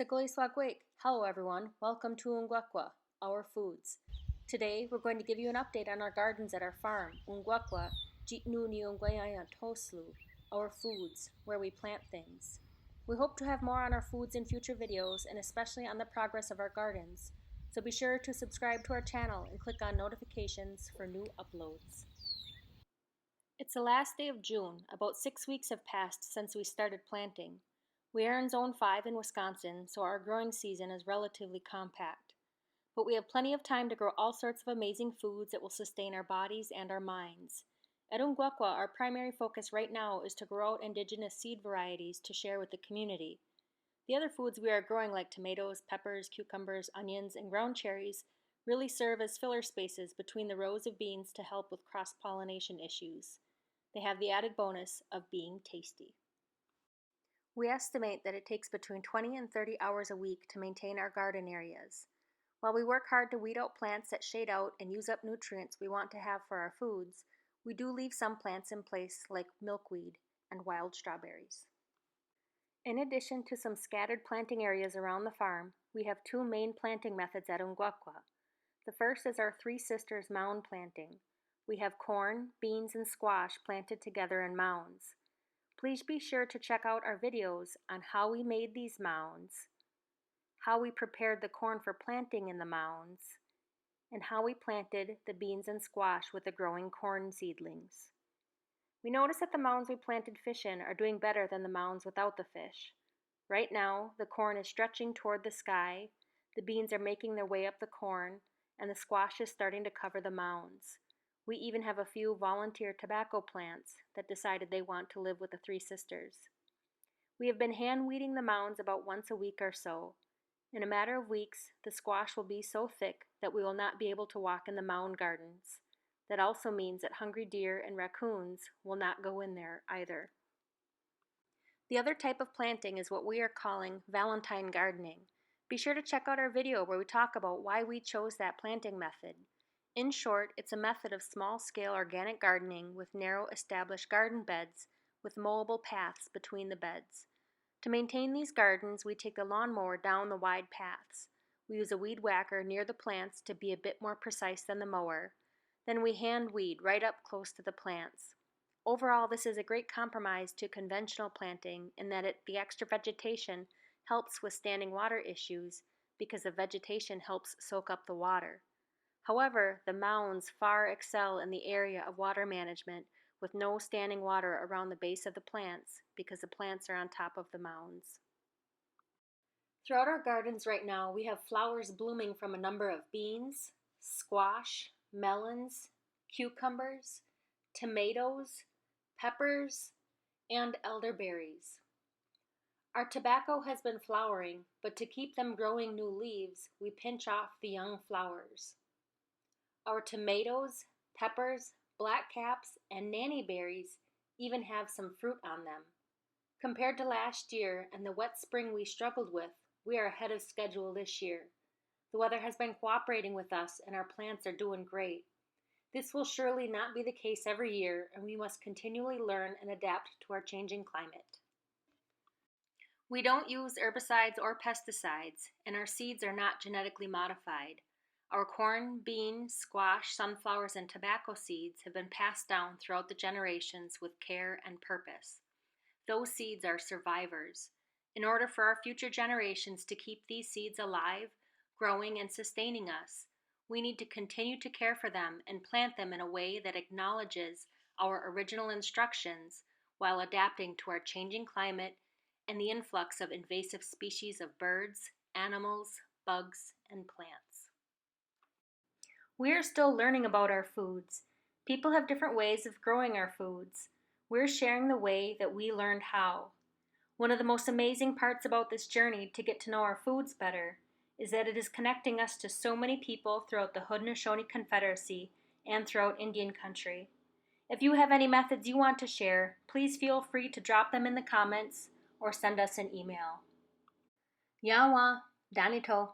Hello everyone, welcome to Ukwakwa, our foods. Today we're going to give you an update on our gardens at our farm, Ukwakhwa Tsinu Niyukwayayathoslu, our foods, where we plant things. We hope to have more on our foods in future videos and especially on the progress of our gardens, so be sure to subscribe to our channel and click on notifications for new uploads. It's the last day of June. About 6 weeks have passed since we started planting. We are in Zone 5 in Wisconsin, so our growing season is relatively compact. But we have plenty of time to grow all sorts of amazing foods that will sustain our bodies and our minds. At Ukwakwa, our primary focus right now is to grow out indigenous seed varieties to share with the community. The other foods we are growing, like tomatoes, peppers, cucumbers, onions, and ground cherries, really serve as filler spaces between the rows of beans to help with cross-pollination issues. They have the added bonus of being tasty. We estimate that it takes between 20 and 30 hours a week to maintain our garden areas. While we work hard to weed out plants that shade out and use up nutrients we want to have for our foods, we do leave some plants in place like milkweed and wild strawberries. In addition to some scattered planting areas around the farm, we have two main planting methods at Ukwakwa. The first is our Three Sisters mound planting. We have corn, beans, and squash planted together in mounds. Please be sure to check out our videos on how we made these mounds, how we prepared the corn for planting in the mounds, and how we planted the beans and squash with the growing corn seedlings. We noticed that the mounds we planted fish in are doing better than the mounds without the fish. Right now, the corn is stretching toward the sky, the beans are making their way up the corn, and the squash is starting to cover the mounds. We even have a few volunteer tobacco plants that decided they want to live with the Three Sisters. We have been hand weeding the mounds about once a week or so. In a matter of weeks, the squash will be so thick that we will not be able to walk in the mound gardens. That also means that hungry deer and raccoons will not go in there either. The other type of planting is what we are calling Valentine Gardening. Be sure to check out our video where we talk about why we chose that planting method. In short, it's a method of small-scale organic gardening with narrow established garden beds with mowable paths between the beds. To maintain these gardens, we take the lawnmower down the wide paths. We use a weed whacker near the plants to be a bit more precise than the mower. Then we hand weed right up close to the plants. Overall, this is a great compromise to conventional planting in that the extra vegetation helps with standing water issues because the vegetation helps soak up the water. However, the mounds far excel in the area of water management with no standing water around the base of the plants because the plants are on top of the mounds. Throughout our gardens right now, we have flowers blooming from a number of beans, squash, melons, cucumbers, tomatoes, peppers, and elderberries. Our tobacco has been flowering, but to keep them growing new leaves, we pinch off the young flowers. Our tomatoes, peppers, blackcaps, and nanny berries even have some fruit on them. Compared to last year and the wet spring we struggled with, we are ahead of schedule this year. The weather has been cooperating with us and our plants are doing great. This will surely not be the case every year, and we must continually learn and adapt to our changing climate. We don't use herbicides or pesticides, and our seeds are not genetically modified. Our corn, bean, squash, sunflowers, and tobacco seeds have been passed down throughout the generations with care and purpose. Those seeds are survivors. In order for our future generations to keep these seeds alive, growing, and sustaining us, we need to continue to care for them and plant them in a way that acknowledges our original instructions while adapting to our changing climate and the influx of invasive species of birds, animals, bugs, and plants. We are still learning about our foods. People have different ways of growing our foods. We're sharing the way that we learned how. One of the most amazing parts about this journey to get to know our foods better is that it is connecting us to so many people throughout the Haudenosaunee Confederacy and throughout Indian country. If you have any methods you want to share, please feel free to drop them in the comments or send us an email. Yawa, Danito.